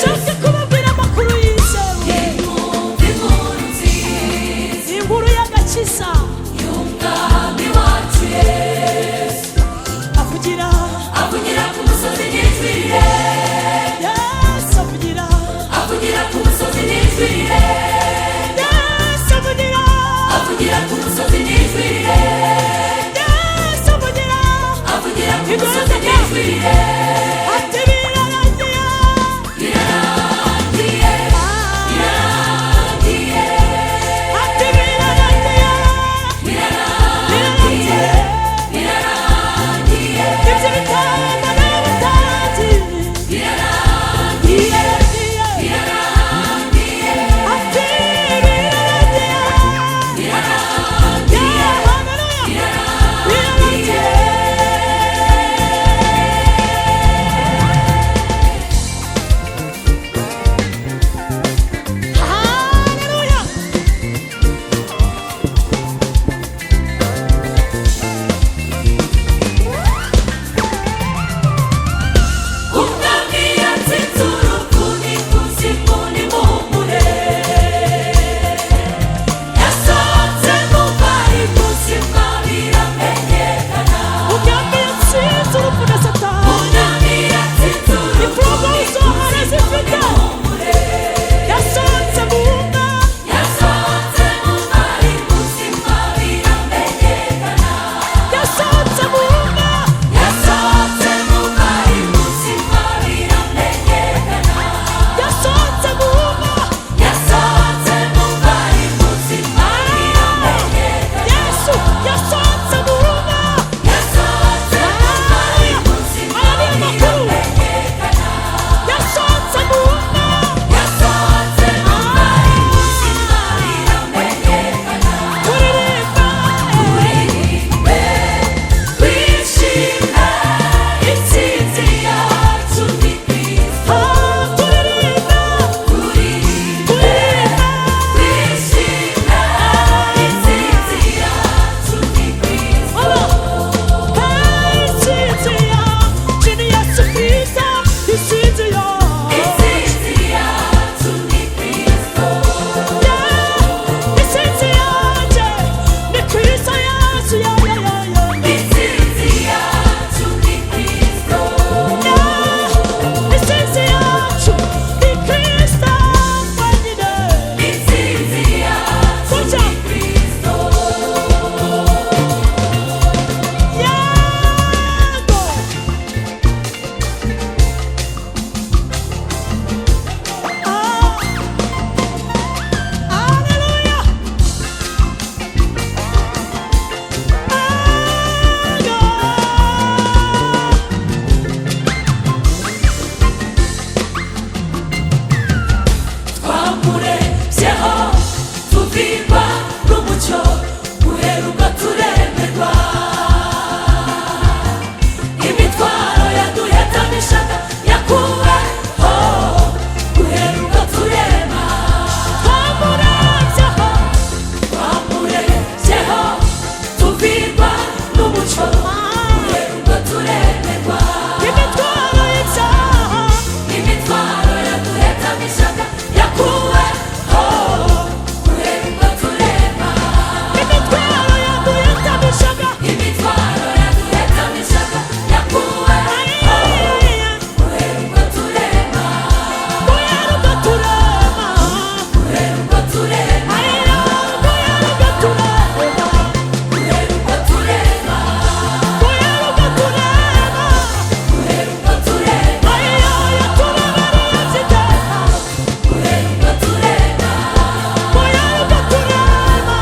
dushake kubabwira amakuru yizewe, inkuru y'agakiza y'umwami wacu Yesu. avugira Ku musozi n'ijwi rye, Yesu avugira ku musozi n'ijwi rye, Yesu avugira ku musozi n'ijwi rye, Yesu avugira ku musozi n'ijwi rye. ati birarangiye Birarangiye, birarangiye, ati birarangiye birarangiye, birarangiye, ibyo bitambo n'abatati birarangiye, birarangiye, ati birarangiye birarangiye, haleluya birarangiye. haleluya Umwami yatsinze urupfu n'ikuzimu nimuhumure, yasohotse mu bari buzima biramenyekana. umwami yatsinze urupfu na satani Umwami yatsinze urupfu imfungwa zose zifite nimuhumure, yasohotse mu nda yasohotse mu bari buzima biramenyekana. yasohotse mu nda Yasohotse mu bari buzima biramenyekana. yasohotse mu nda Yasohotse mu bari buzima biramenyekana. yesu yasohotse mu nda Yasohotse mu bari buzima biramenyekana. yasohotse mu nda Yasohotse mu bari buzima biramenyekana. kuririmba Turirimbe, twishime, intsinzi yacu ni Kristo. kuririmba Turirimbe, twishime, intsinzi yacu ni Kristo. intsinzi yacu ni yesu kristo intsinzi yacu Intsinzi yacu ni Kristo. intsinzi yacu ni kristo yesu Intsinzi yacu ni Kristo. intsinzi yacu ni kristo wenyine Intsinzi yacu ni Kristo. yego haleluya Twamurebyeho tuvirwa n'umucyo uheruka turemerwa, imitwaro yaduhetamishaga yakuweho uheruka turema. twamurebyeho Twamurebyeho tuvirwa n'umucyo uheruka turemerwa, imitwaro y'ibyaha imitwaro yaduhetamishaga yakuweho uheruka turema. imitwaro yaduhetamishaga Imitwaro yaduhetamishaga yakuweho uheruka turema. uheruka turema Uheruka turema, uheruka turema uheruka turema, uheruka turema uheruka turema, yatubabarira ziteka uheruka turema, uheruka turema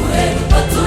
uheruka turema.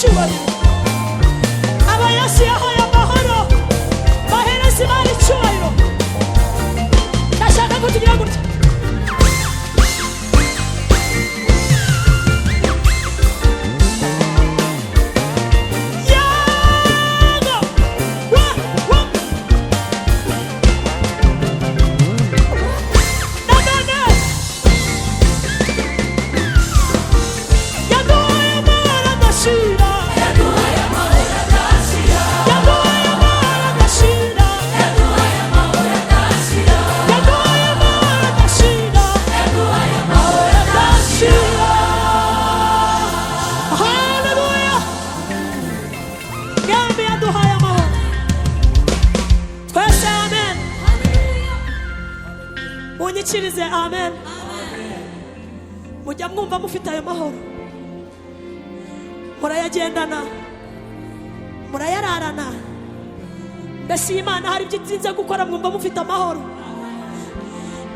icyubahiro. Aba Yesu yahaye amahoro bahereza Imana icyubahiro. Ndashaka ko tugira gutya. Munyikirize amen. Mujya mwumva mufite ayo mahoro, murayagendana, murayararana. Mbese Imana hari ibyo itinze gukora mwumva mufite amahoro.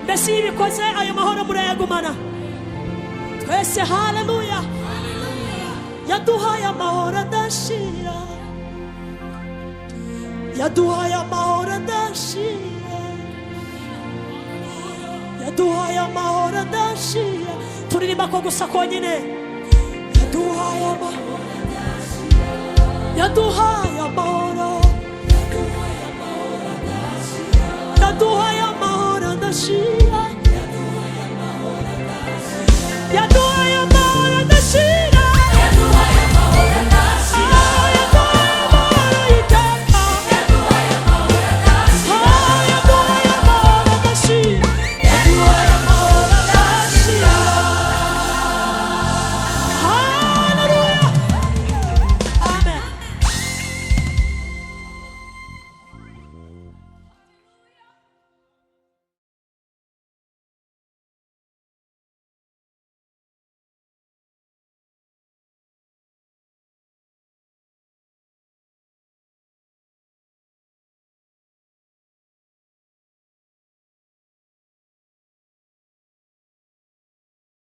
Mbese iyo ibikoze ayo mahoro murayagumana. Twese haleluya. Yaduhaye amahoro adashira, yaduhaye amahoro adashira, yaduhaye amahoro adashira. Turirimba ko gusa konyine. Yaduhaye amahoro adashira, yaduhaye amahoro, yaduhaye amahoro adashira.